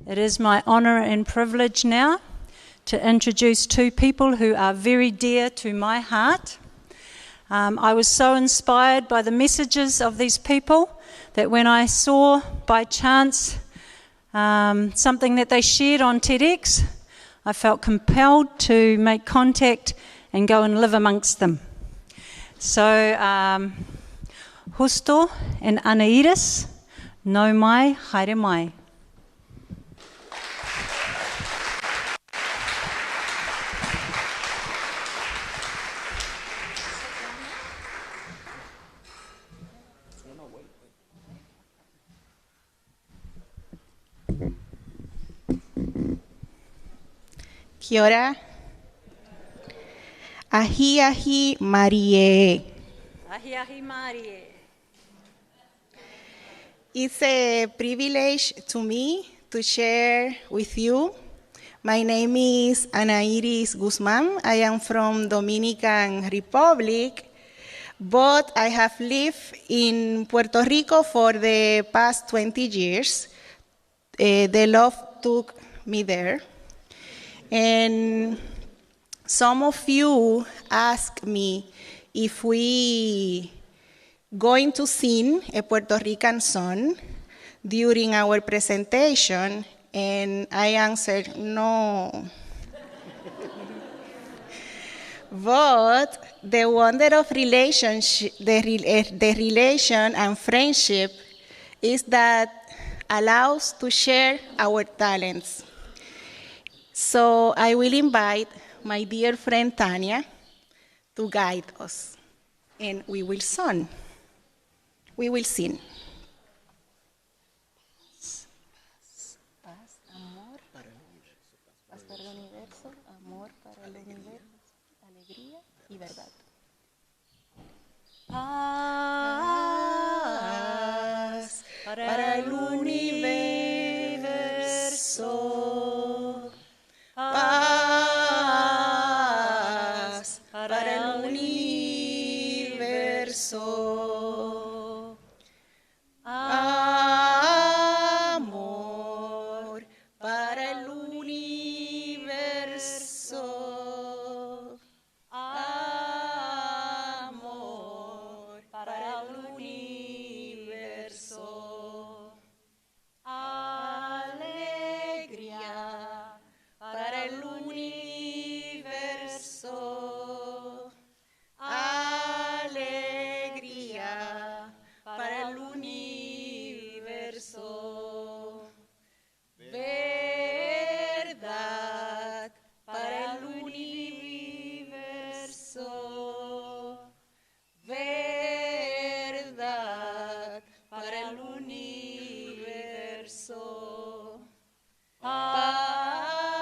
It is my honour and privilege now to introduce two people who are very dear to my heart. I was so inspired by the messages of these people that when I saw by chance something that they shared on TEDx, I felt compelled to make contact and go and live amongst them. So, Justo and Ana Yris, nau mai, haere mai. Kia ora. Ahi ahi Marie. Ahi ahi Marie. It's a privilege to me to share with you. My name is Ana Yris Guzman. I am from Dominican Republic, but I have lived in Puerto Rico for the past 20 years. The love took me there. And some of you asked me if we going to sing a Puerto Rican song during our presentation, and I answered no. But the wonder of relationship, the relation and friendship is that allows to share our talents. So I will invite my dear friend Tanya to guide us, and we will sing. We will sing. Paz, amor para el universo. Paz para el universo, amor para el universo, alegría y verdad. Paz para el universo. Paz para el universo. Amor para el universo. Amor para el universo. Alegría para el universo. Alegría para el universo. Verdad para el universo. Verdad para el universo. Paz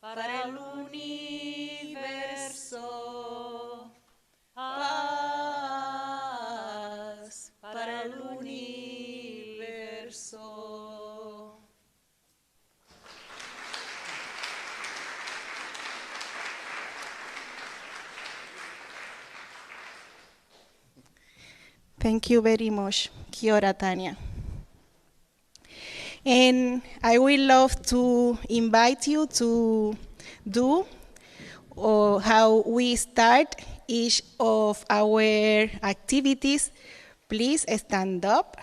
para el universo. Paz para el universo. Thank you very much. Kia ora, Tanya. And I would love to invite you to do how we start each of our activities. Please stand up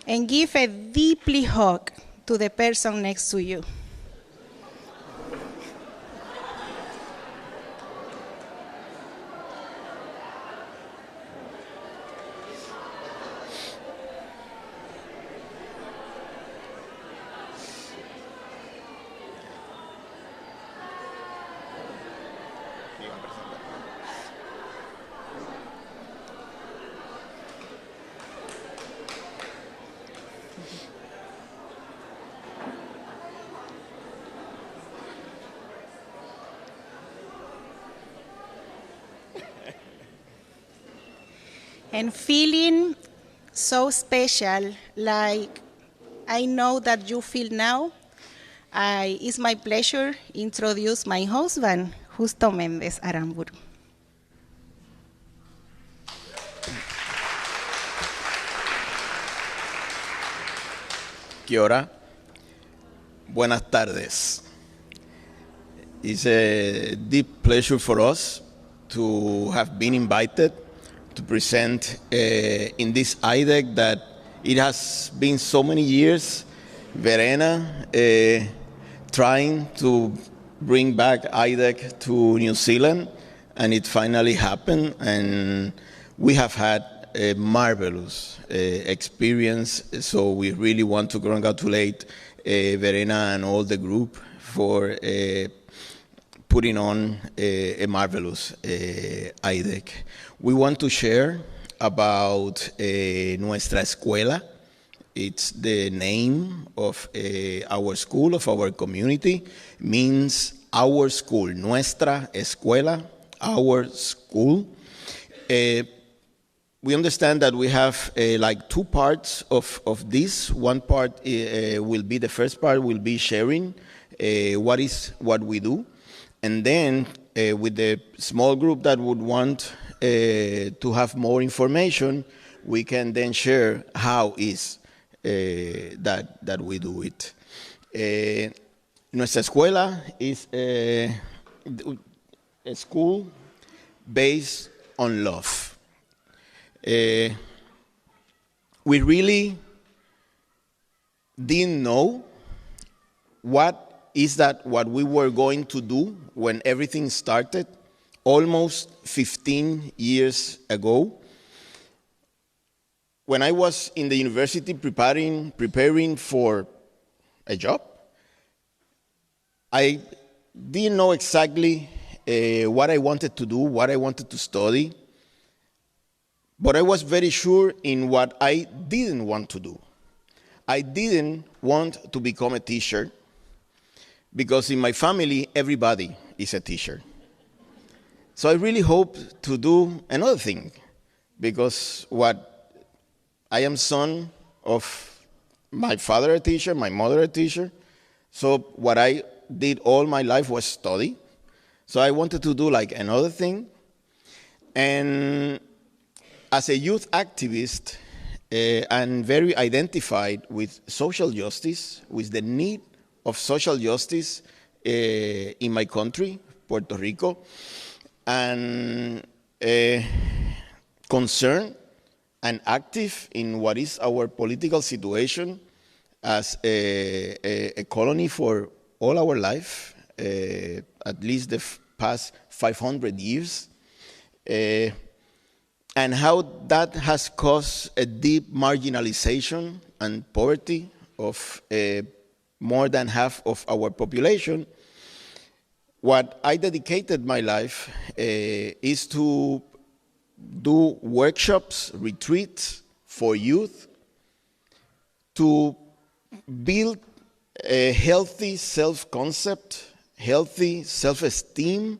and give a deeply hug to the person next to you. And feeling so special, like I know that you feel now, it's my pleasure to introduce my husband, Justo Mendez Aramburu. Kia ora. Buenas tardes. It's a deep pleasure for us to have been invited to present in this Idec that it has been so many years, Verena trying to bring back Idec to New Zealand, and it finally happened, and we have had a marvelous experience, so we really want to congratulate Verena and all the group for putting on a marvelous Idec. We want to share about nuestra escuela. It's the name of our school, of our community, means our school, nuestra escuela, our school. We understand that we have like two parts of this. One part will be, the first part will be sharing what we do. And then with the small group that would want to have more information, we can then share how is that we do it. Nuestra escuela is a school based on love. We really didn't know what we were going to do when everything started almost 15 years ago. When I was in the university preparing for a job, I didn't know exactly what I wanted to do, what I wanted to study. But I was very sure in what I didn't want to do. I didn't want to become a teacher because in my family, everybody is a teacher. So I really hoped to do another thing because I am son of my father a teacher, my mother a teacher. So what I did all my life was study. So I wanted to do like another thing. And as a youth activist, I'm very identified with social justice, with the need of social justice in my country, Puerto Rico, and concerned and active in what is our political situation as a colony for all our life, at least the past 500 years. And how that has caused a deep marginalization and poverty of more than half of our population. What I dedicated my life is to do workshops, retreats for youth, to build a healthy self-concept, healthy self-esteem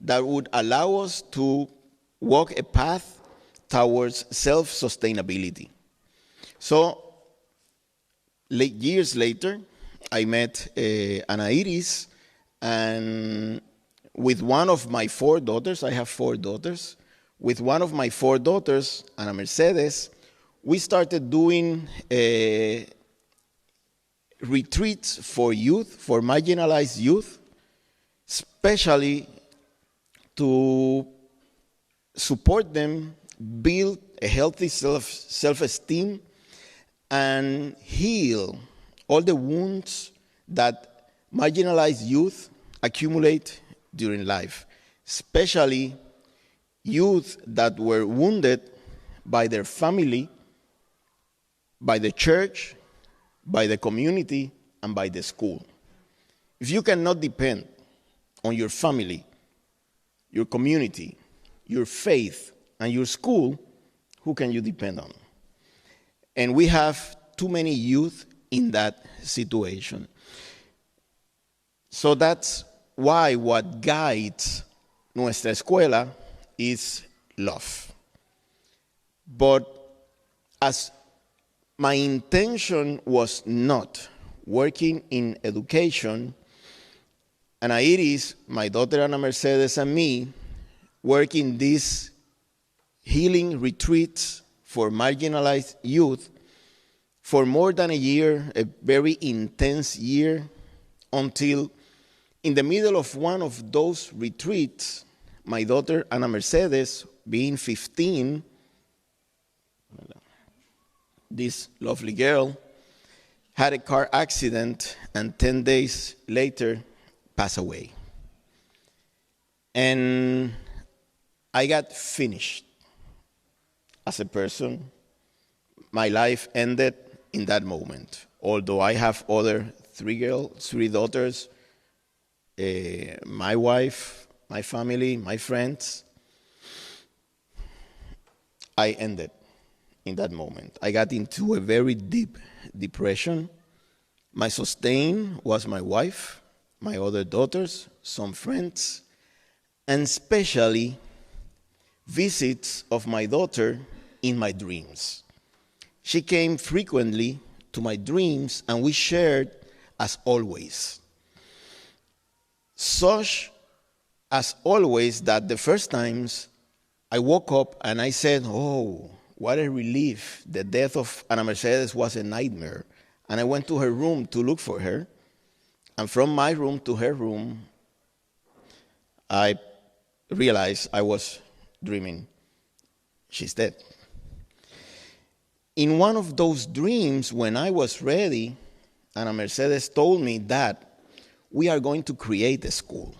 that would allow us to walk a path towards self-sustainability. So, years later, I met Yris, and with one of my 4 daughters, I have 4 daughters, with one of my 4 daughters, Ana Mercedes, we started doing retreats for youth, for marginalized youth, especially to support them build a healthy self-esteem and heal all the wounds that marginalized youth accumulate during life, especially youth that were wounded by their family, by the church, by the community, and by the school. If you cannot depend on your family, your community, your faith, and your school, who can you depend on? And we have too many youth in that situation. So that's why what guides nuestra escuela is love. But as my intention was not working in education, and Yris, my daughter Ana Mercedes, and me work in these healing retreats for marginalized youth, for more than a year, a very intense year, until in the middle of one of those retreats, my daughter, Ana Mercedes, being 15, this lovely girl, had a car accident and 10 days later passed away. And I got finished as a person. My life ended in that moment. Although I have other three daughters, my wife, my family, my friends, I ended in that moment. I got into a very deep depression. My sustain was my wife, my other daughters, some friends, and especially visits of my daughter in my dreams. She came frequently to my dreams, and we shared as always. Such as always that the first times I woke up and I said, oh, what a relief. The death of Ana Mercedes was a nightmare. And I went to her room to look for her. And from my room to her room, I realized I was dreaming. She's dead. In one of those dreams, when I was ready, Ana Mercedes told me that we are going to create a school.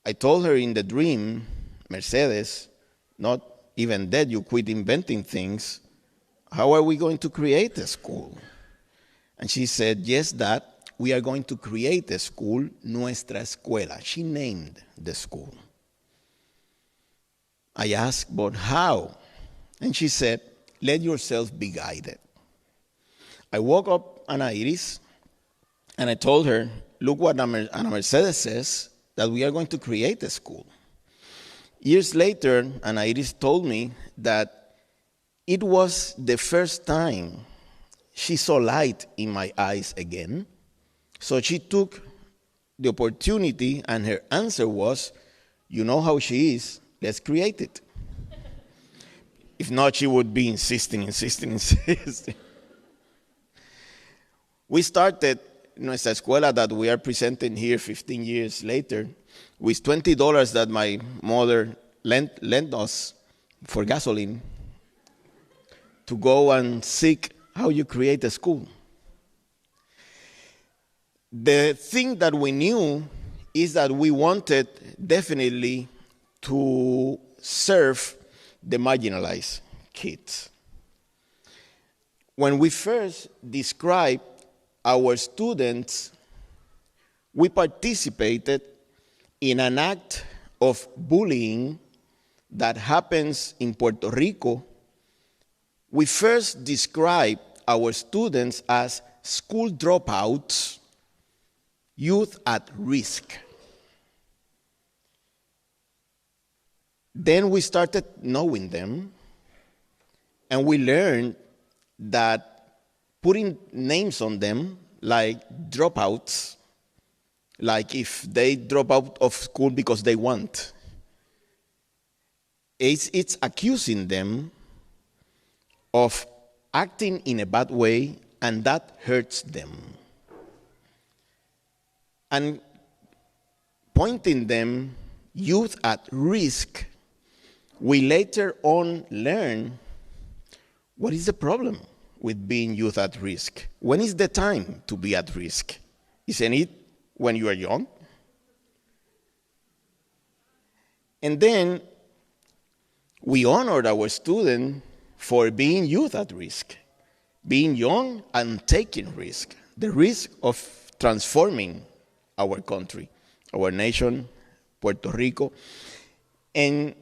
I told her in the dream, Mercedes, not even dead, you quit inventing things. How are we going to create a school? And she said, yes, Dad, we are going to create a school, Nuestra Escuela. She named the school. I asked, but how? And she said, let yourself be guided. I woke up Ana Iris, and I told her, look what Ana Mercedes says, that we are going to create a school. Years later, Ana Iris told me that it was the first time she saw light in my eyes again. So she took the opportunity, and her answer was, you know how she is, let's create it. If not, she would be insisting. We started Nuestra Escuela that we are presenting here 15 years later with $20 that my mother lent us for gasoline to go and seek how you create a school. The thing that we knew is that we wanted definitely to serve the marginalized kids. When we first described our students, we participated in an act of bullying that happens in Puerto Rico. We first described our students as school dropouts, youth at risk. Then we started knowing them, and we learned that putting names on them, like dropouts, like if they drop out of school because they want, it's accusing them of acting in a bad way, and that hurts them. And pointing them youth at risk, we later on learn what is the problem with being youth at risk. When is the time to be at risk? Isn't it when you are young? And then we honored our student for being youth at risk, being young and taking risk, the risk of transforming our country, our nation, Puerto Rico. And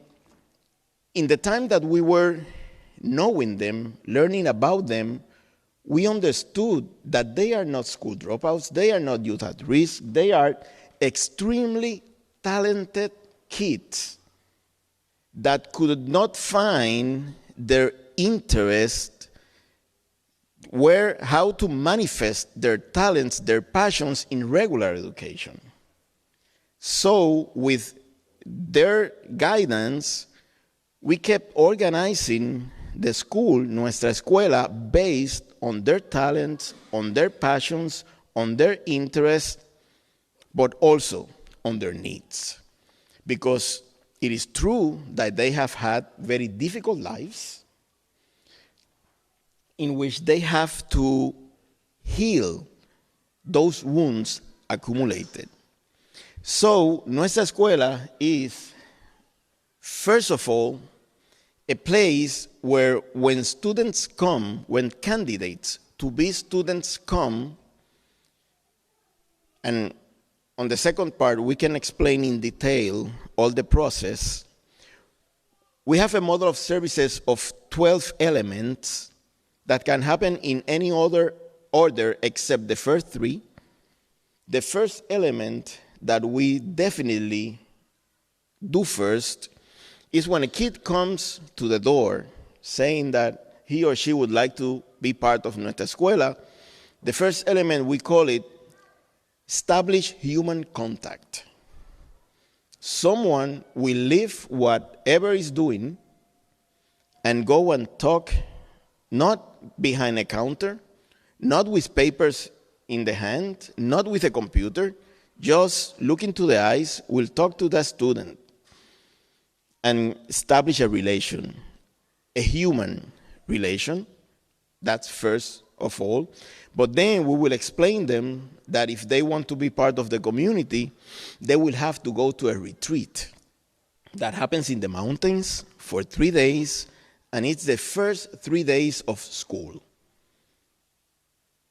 in the time that we were knowing them, learning about them, we understood that they are not school dropouts, they are not youth at risk, they are extremely talented kids that could not find their interest, how to manifest their talents, their passions in regular education. So with their guidance, we kept organizing the school, nuestra escuela, based on their talents, on their passions, on their interests, but also on their needs. Because it is true that they have had very difficult lives in which they have to heal those wounds accumulated. So, nuestra escuela is, first of all, a place where when students come, when candidates to be students come, and on the second part, we can explain in detail all the process. We have a model of services of 12 elements that can happen in any other order except the first three. The first element that we definitely do first is when a kid comes to the door saying that he or she would like to be part of nuestra escuela. The first element, we call it establish human contact. Someone will leave whatever is doing and go and talk, not behind a counter, not with papers in the hand, not with a computer, just look into the eyes, will talk to the student and establish a relation, a human relation. That's first of all. But then we will explain them that if they want to be part of the community, they will have to go to a retreat that happens in the mountains for 3 days, and it's the first 3 days of school.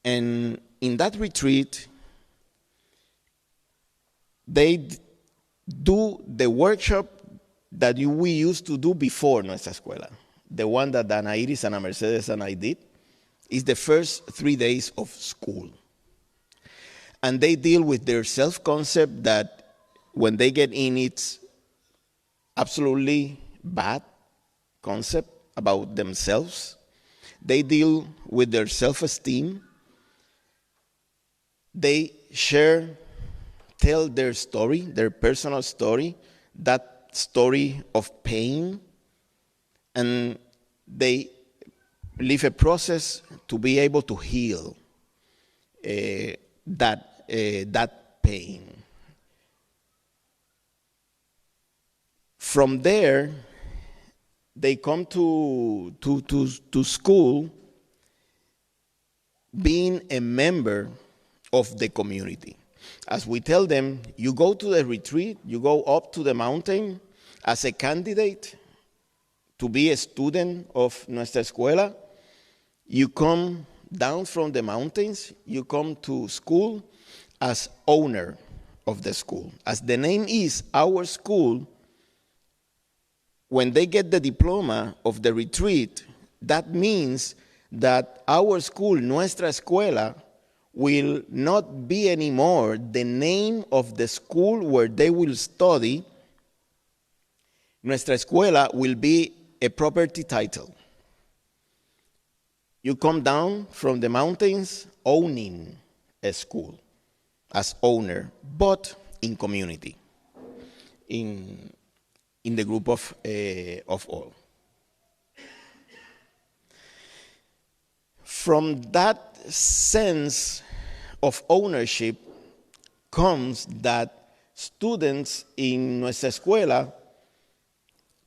And in that retreat, they do the workshop that we used to do before nuestra escuela. The one that Ana Iris, Ana Mercedes, and I did is the first 3 days of school. And they deal with their self-concept that when they get in, it's absolutely bad concept about themselves. They deal with their self-esteem. They tell their story, their personal story, that story of pain, and they live a process to be able to heal that pain. From there, they come to school being a member of the community. As we tell them, you go to the retreat, you go up to the mountain as a candidate to be a student of nuestra escuela. You come down from the mountains, you come to school as owner of the school. As the name is, our school, when they get the diploma of the retreat, that means that our school, nuestra escuela, will not be anymore the name of the school where they will study. Nuestra escuela will be a property title. You come down from the mountains owning a school as owner, but in community, in the group of all. From that sense of ownership comes that students in nuestra escuela,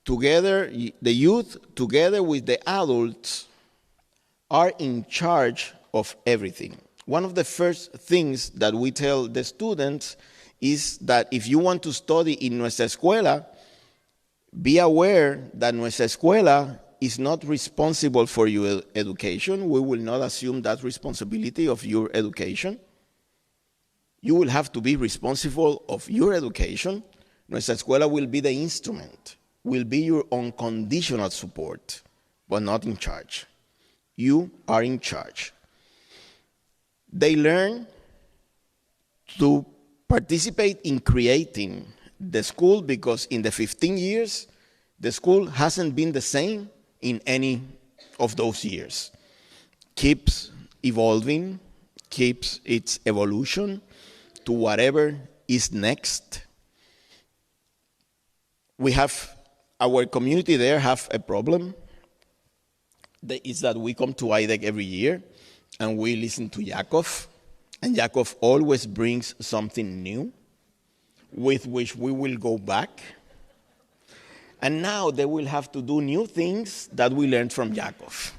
together, the youth, together with the adults, are in charge of everything. One of the first things that we tell the students is that if you want to study in nuestra escuela, be aware that nuestra escuela is not responsible for your education. We will not assume that responsibility of your education. You will have to be responsible of your education. Nuestra escuela will be the instrument, will be your unconditional support, but not in charge. You are in charge. They learn to participate in creating the school because in the 15 years, the school hasn't been the same in any of those years. Keeps evolving, keeps its evolution to whatever is next. We have, our community there have a problem. is that we come to Idec every year and we listen to Yakov, and Yakov always brings something new with which we will go back. And now they will have to do new things that we learned from Yakov.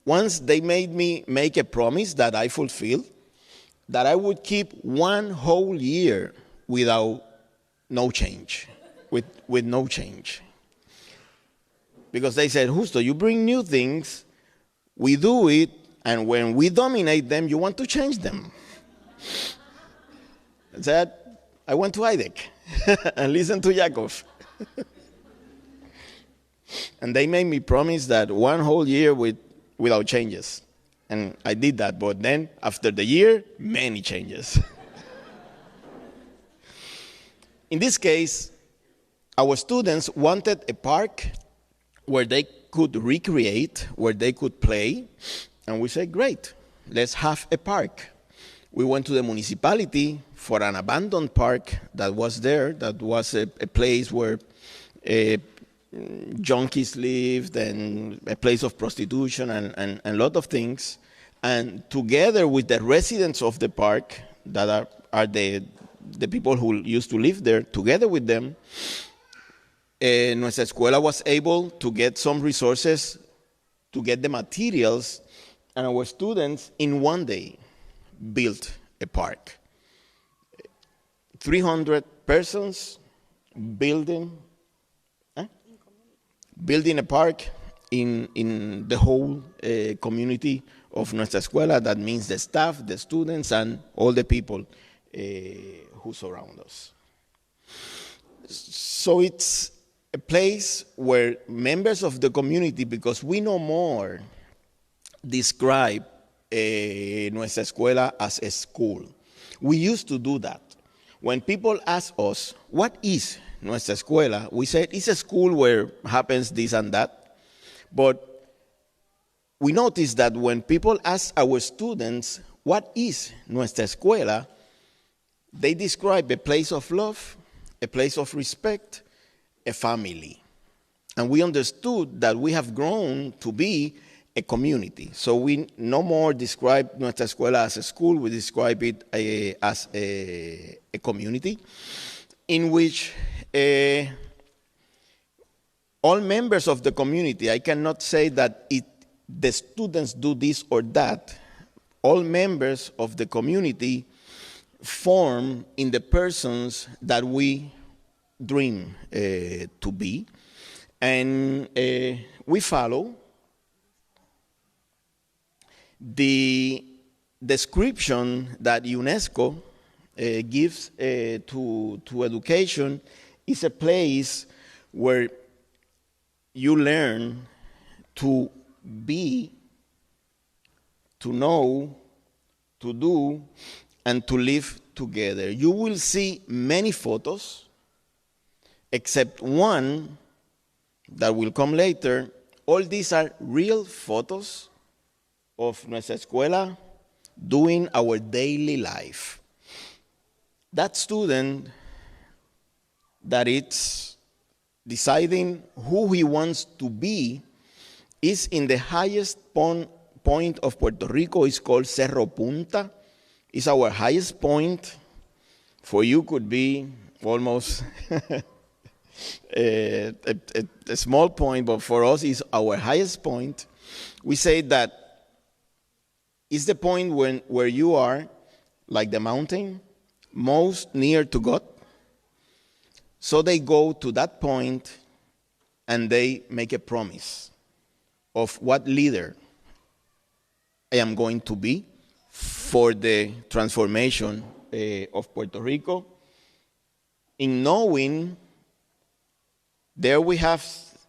Once they made me make a promise that I fulfilled, that I would keep one whole year without no change, with no change. Because they said, Justo, you bring new things, we do it, and when we dominate them, you want to change them. I said, I went to Idec and listened to Yakov. And they made me promise that one whole year without changes. And I did that, but then after the year, many changes. In this case, our students wanted a park where they could recreate, where they could play, and we said, great, let's have a park. We went to the municipality for an abandoned park that was there, that was a place where junkies lived and a place of prostitution and a lot of things. And together with the residents of the park, that are the people who used to live there, together with them, nuestra escuela was able to get some resources, to get the materials, and our students in one day built a park. 300 persons building a park in the whole community of nuestra escuela. That means the staff, the students, and all the people who surround us. So it's a place where members of the community, because we no more describe nuestra escuela as a school. We used to do that. When people ask us, what is nuestra escuela? We said it's a school where happens this and that. But we noticed that when people ask our students, what is nuestra escuela? They describe a place of love, a place of respect, a family. And we understood that we have grown to be a community. So we no more describe nuestra escuela as a school, we describe it as a community in which all members of the community, I cannot say that the students do this or that, all members of the community form in the persons that we dream to be, and we follow the description that UNESCO gives to education. Is a place where you learn to be, to know, to do, and to live together. You will see many photos, except one that will come later. All these are real photos of nuestra escuela doing our daily life. That student that it's deciding who he wants to be is in the highest point of Puerto Rico. It's called Cerro Punta. It's our highest point. For you could be almost a small point, but for us it's our highest point. We say that it's the point where you are, like the mountain, most near to God. So they go to that point and they make a promise of what leader I am going to be for the transformation of Puerto Rico. In knowing, there we have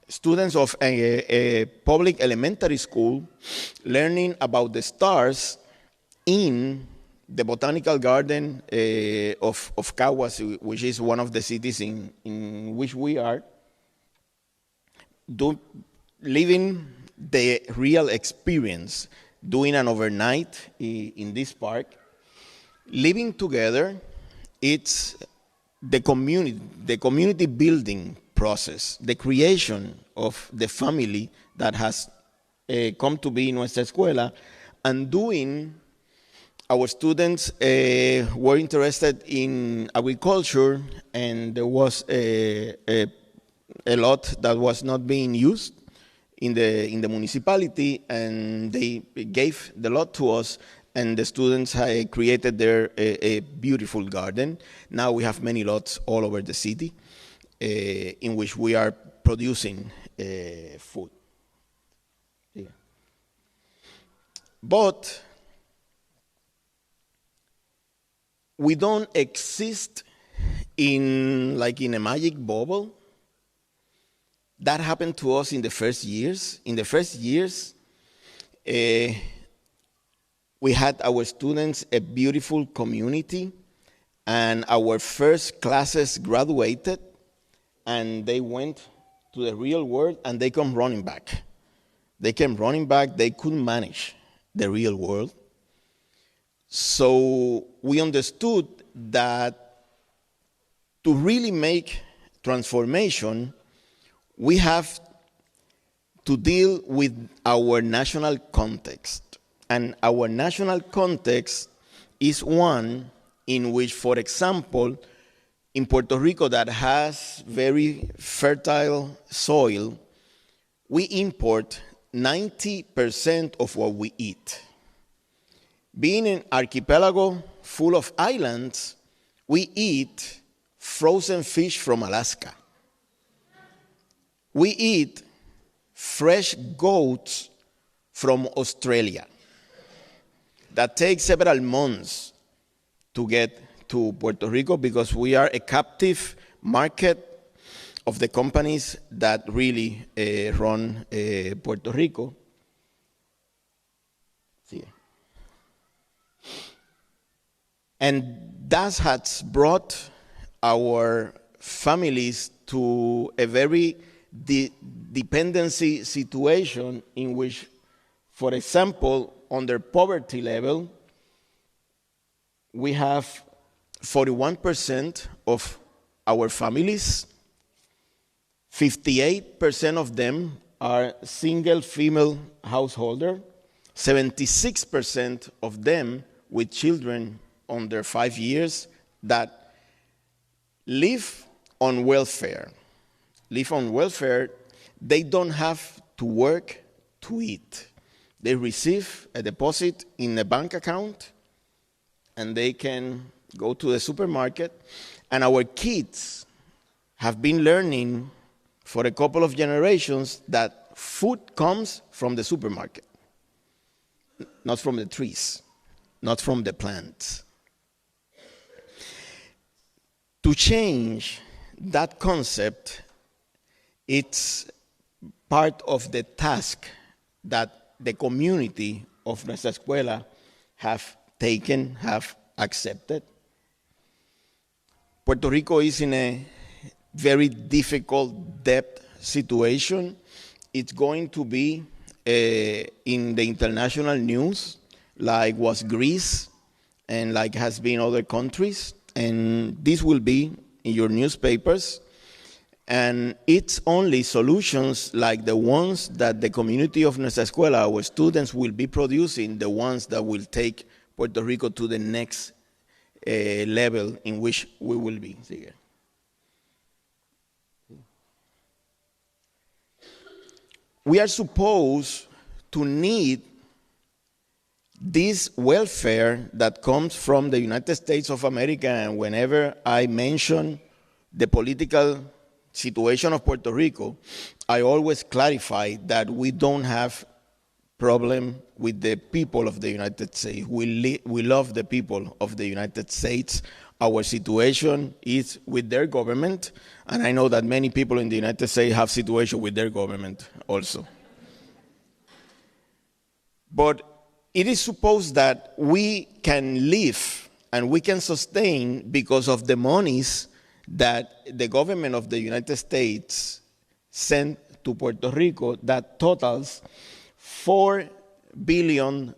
students of a public elementary school learning about the stars in the botanical garden of Caguas, which is one of the cities in which we are, living the real experience, doing an overnight in this park, living together. It's the community building process, the creation of the family that has come to be in Nuestra Escuela, and doing. Our students were interested in agriculture, and there was a lot that was not being used in the municipality, and they gave the lot to us, and the students created there a beautiful garden. Now we have many lots all over the city in which we are producing food. Yeah. But we don't exist in a magic bubble. That happened to us in the first years. In the first years, we had our students a beautiful community, and our first classes graduated, and they went to the real world, and they come running back. They came running back. They couldn't manage the real world. So we understood that to really make transformation, we have to deal with our national context. And our national context is one in which, for example, in Puerto Rico that has very fertile soil, we import 90% of what we eat. Being an archipelago full of islands, we eat frozen fish from Alaska. We eat fresh goats from Australia that take several months to get to Puerto Rico because we are a captive market of the companies that really run Puerto Rico. See. And that has brought our families to a very dependency situation in which, for example, under poverty level, we have 41% of our families, 58% of them are single female householder, 76% of them with children under 5 years that live on welfare. They don't have to work to eat. They receive a deposit in a bank account, and they can go to the supermarket. And our kids have been learning for a couple of generations that food comes from the supermarket, not from the trees, not from the plants. To change that concept, it's part of the task that the community of Nuestra Escuela have taken, have accepted. Puerto Rico is in a very difficult debt situation. It's going to be in the international news, like was Greece and like has been other countries. And this will be in your newspapers. And it's only solutions like the ones that the community of Nuestra Escuela, our students, will be producing, the ones that will take Puerto Rico to the next level in which we will be. We are supposed to need this welfare that comes from the United States of America, and whenever I mention the political situation of Puerto Rico, I always clarify that we don't have problem with the people of the United States. We love the people of the United States. Our situation is with their government, and I know that many people in the United States have situation with their government also. But it is supposed that we can live and we can sustain because of the monies that the government of the United States sent to Puerto Rico that totals $4 billion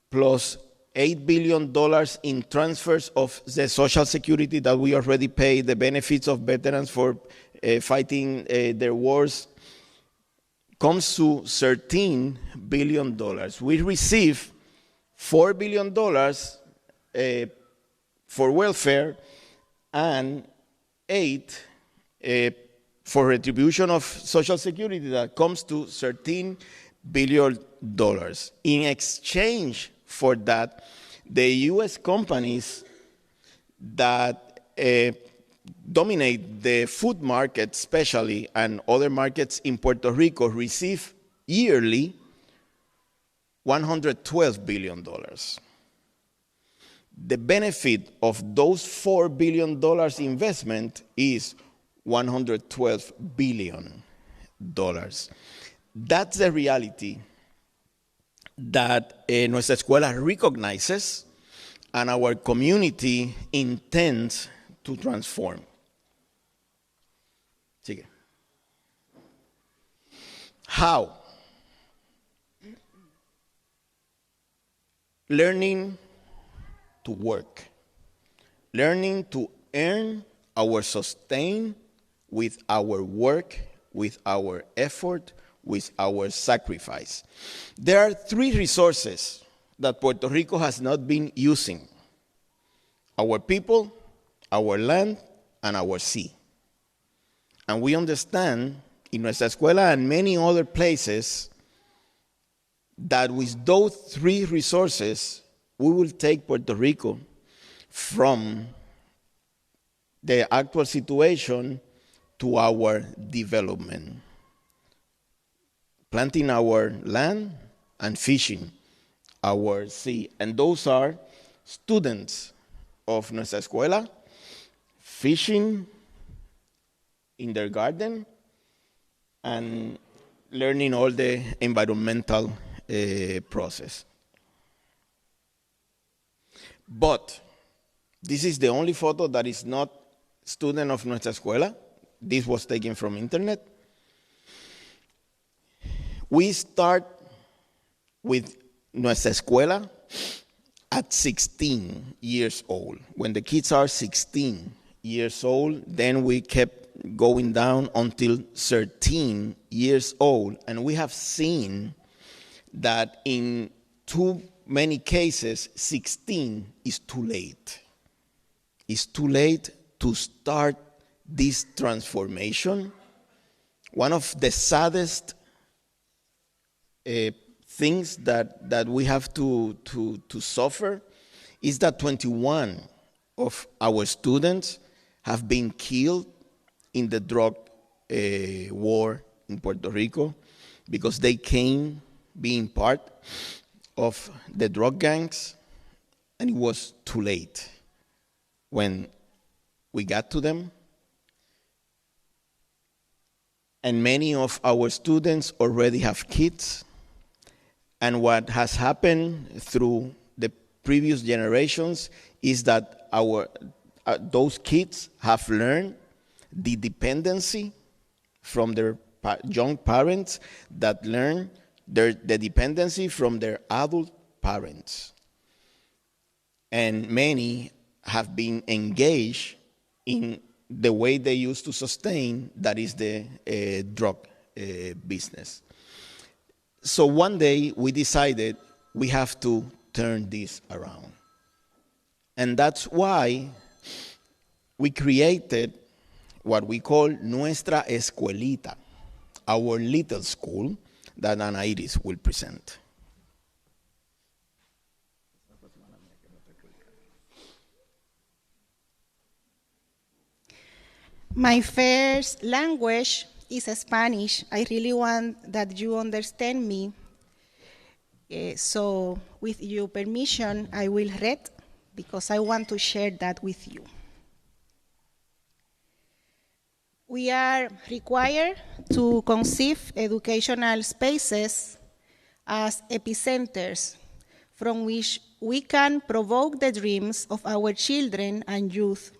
plus $8 billion in transfers of the Social Security that we already pay, the benefits of veterans for fighting their wars comes to $13 billion. We receive $4 billion for welfare and $8 for retribution of Social Security that comes to $13 billion. In exchange for that, the U.S. companies that dominate the food market especially and other markets in Puerto Rico receive yearly $112 billion. The benefit of those $4 billion investment is $112 billion. That's the reality that nuestra escuela recognizes and our community intends to transform. Sigue. How? Learning to work. Learning to earn our sustain with our work, with our effort, with our sacrifice. There are 3 resources that Puerto Rico has not been using: our people, our land, and our sea. And we understand in nuestra escuela and many other places that with those 3 resources, we will take Puerto Rico from the actual situation to our development. Planting our land and fishing our sea. And those are students of nuestra escuela, fishing in their garden, and learning all the environmental process. But this is the only photo that is not student of nuestra escuela. This was taken from internet. We start with nuestra escuela at 16 years old. When the kids are 16 years old, then we kept going down until 13 years old. And we have seen that in too many cases, 16 is too late. It's too late to start this transformation. One of the saddest things that we have to suffer is that 21 of our students have been killed in the drug war in Puerto Rico because they came being part of the drug gangs, and it was too late when we got to them. And many of our students already have kids. And what has happened through the previous generations is that those kids have learned the dependency from their young parents, that learn the dependency from their adult parents. And many have been engaged in the way they used to sustain, that is the drug business. So one day we decided we have to turn this around. And that's why we created what we call Nuestra Escuelita, our little school that Ana Yris will present. My first language is Spanish. I really want that you understand me. So with your permission, I will read because I want to share that with you. We are required to conceive educational spaces as epicenters from which we can provoke the dreams of our children and youth,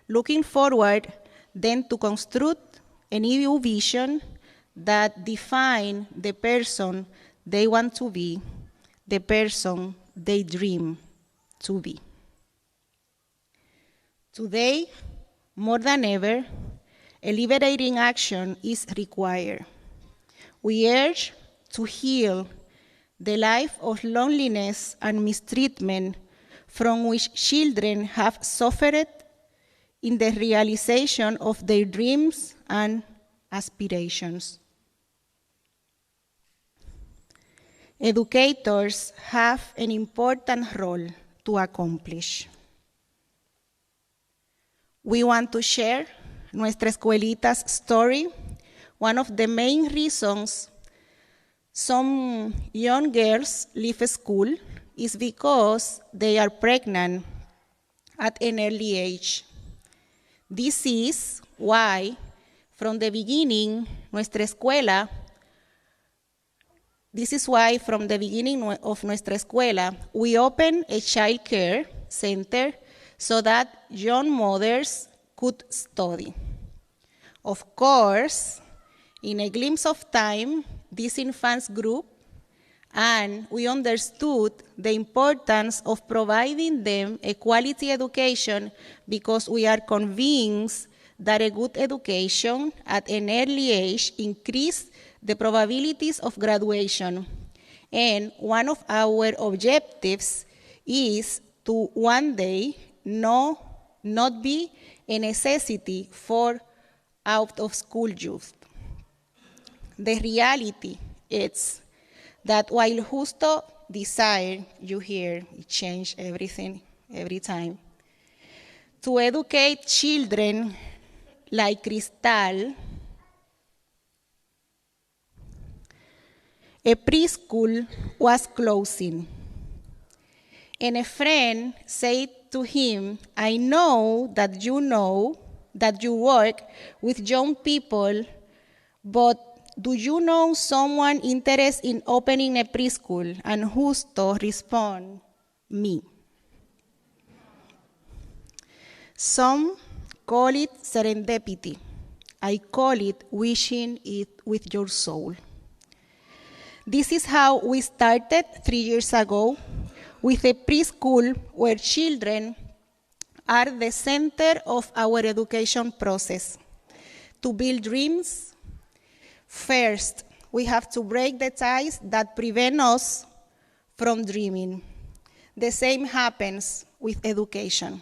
looking forward then to construct a new vision that define the person they want to be, the person they dream to be. Today, more than ever, a liberating action is required. We urge to heal the life of loneliness and mistreatment from which children have suffered in the realization of their dreams and aspirations. Educators have an important role to accomplish. We want to share Nuestra Escuelita's story. One of the main reasons some young girls leave school is because they are pregnant at an early age. This is why, from the beginning, Nuestra Escuela we opened a child care center so that young mothers could study. Of course, in a glimpse of time, this infants group, and we understood the importance of providing them a quality education because we are convinced that a good education at an early age increases the probabilities of graduation. And one of our objectives is to one day not be a necessity for out-of-school youth. The reality is that while Justo desired, you hear, it changed everything every time, to educate children like Cristal, a preschool was closing. And a friend said to him, I know that you work with young people, but do you know someone interested in opening a preschool? And Justo responded, me. Some call it serendipity. I call it wishing it with your soul. This is how we started 3 years ago with a preschool where children are the center of our education process. To build dreams, first, we have to break the ties that prevent us from dreaming. The same happens with education.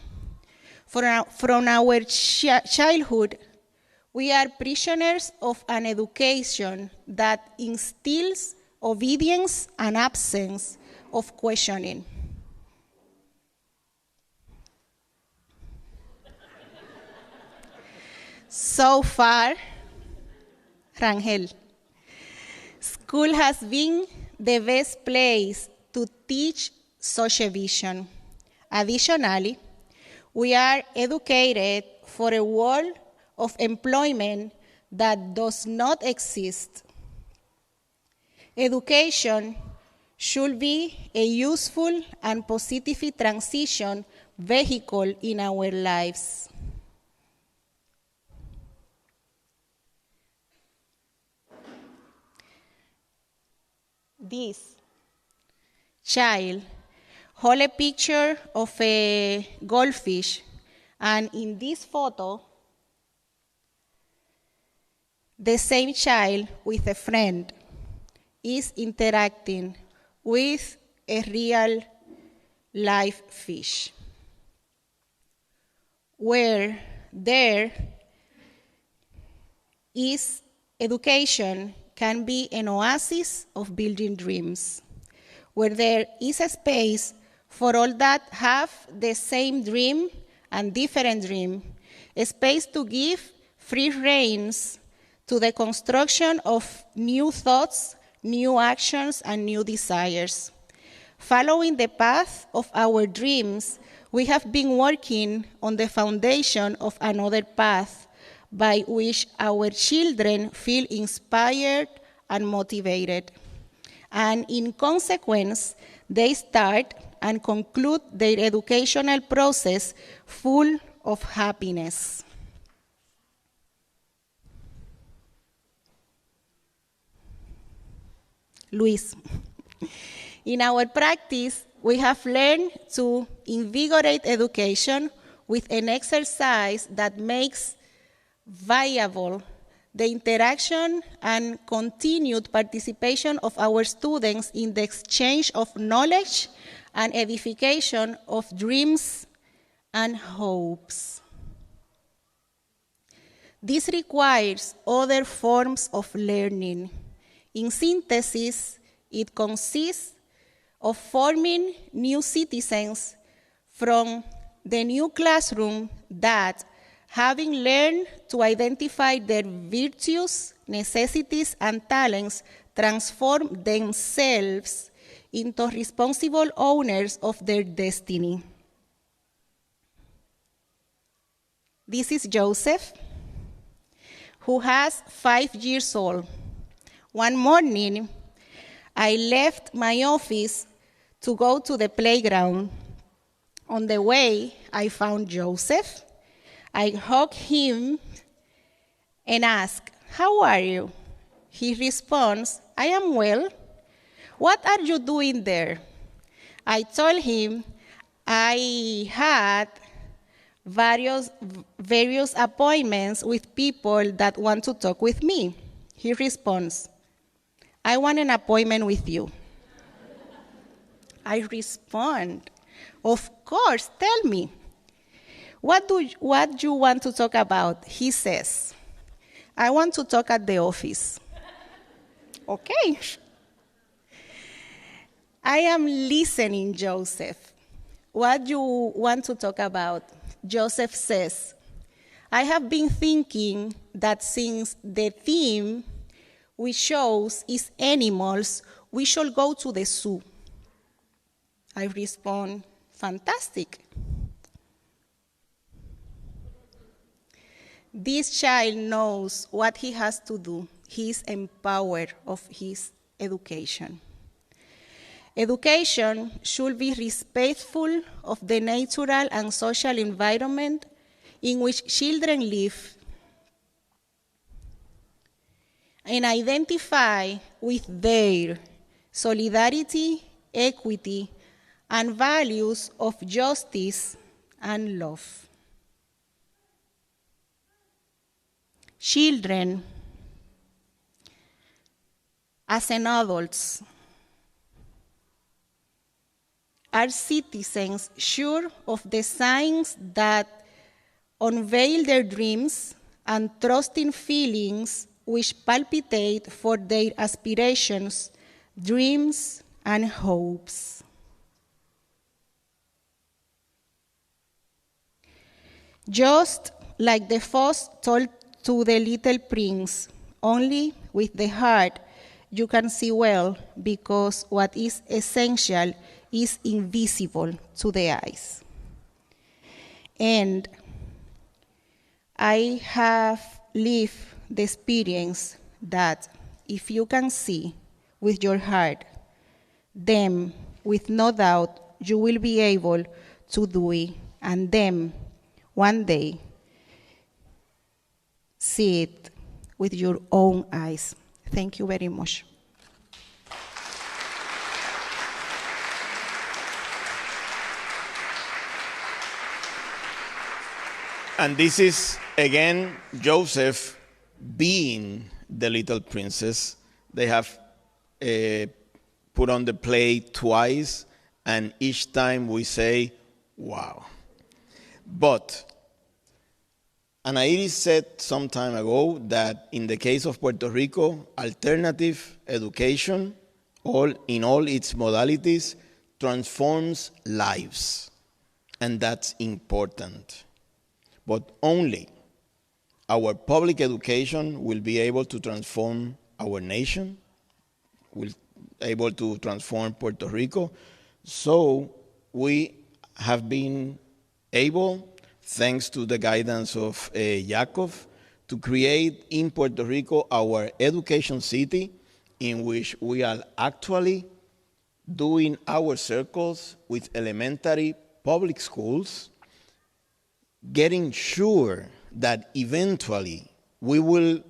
From our childhood, we are prisoners of an education that instills obedience and absence of questioning. So far, Rangel, school has been the best place to teach such a vision. Additionally, we are educated for a world of employment that does not exist. Education should be a useful and positive transition vehicle in our lives. This child holds a picture of a goldfish, and in this photo, the same child with a friend is interacting with a real live fish, where there is education can be an oasis of building dreams, where there is a space for all that have the same dream and different dream, a space to give free reins to the construction of new thoughts, new actions, and new desires. Following the path of our dreams, we have been working on the foundation of another path by which our children feel inspired and motivated. And in consequence, they start and conclude their educational process full of happiness. Luis. In our practice, we have learned to invigorate education with an exercise that makes viable the interaction and continued participation of our students in the exchange of knowledge and edification of dreams and hopes. This requires other forms of learning. In synthesis, it consists of forming new citizens from the new classroom that, having learned to identify their virtues, necessities, and talents, transform themselves into responsible owners of their destiny. This is Joseph, who has 5 years old. One morning, I left my office to go to the playground. On the way, I found Joseph. I hugged him and asked, "How are you?" He responds, "I am well." "What are you doing there?" I told him I had various appointments with people that want to talk with me. He responds, "I want an appointment with you." I respond, "Of course, tell me. What do you want to talk about?" He says, "I want to talk at the office." Okay. "I am listening, Joseph. What do you want to talk about?" Joseph says, "I have been thinking that since the theme we chose is animals, we should go to the zoo." I respond, "Fantastic." This child knows what he has to do. He is empowered of his education. Education should be respectful of the natural and social environment in which children live and identify with their solidarity, equity, and values of justice and love. Children, as an adults, are citizens sure of the signs that unveil their dreams and trusting feelings which palpitate for their aspirations, dreams, and hopes. Just like the fox told to the little prince, "Only with the heart you can see well, because what is essential is invisible to the eyes." And I have lived the experience that if you can see with your heart, then with no doubt you will be able to do it, and then one day see it with your own eyes. Thank you very much. And this is, again, Joseph being the little princess. They have put on the play twice, and each time we say, wow. But Ana Iris said some time ago that in the case of Puerto Rico, alternative education, in all its modalities, transforms lives. And that's important. But only our public education will be able to transform our nation, will be able to transform Puerto Rico. So we have been able, thanks to the guidance of Jacob, to create in Puerto Rico our education city, in which we are actually doing our circles with elementary public schools, getting sure that eventually we will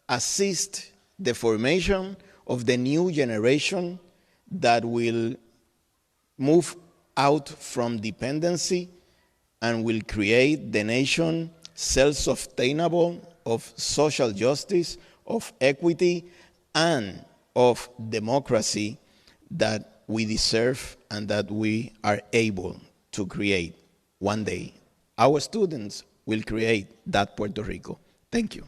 assist the formation of the new generation that will move out from dependency and will create the nation self-sustainable, of social justice, of equity, and of democracy that we deserve and that we are able to create one day. Our students will create that Puerto Rico. Thank you.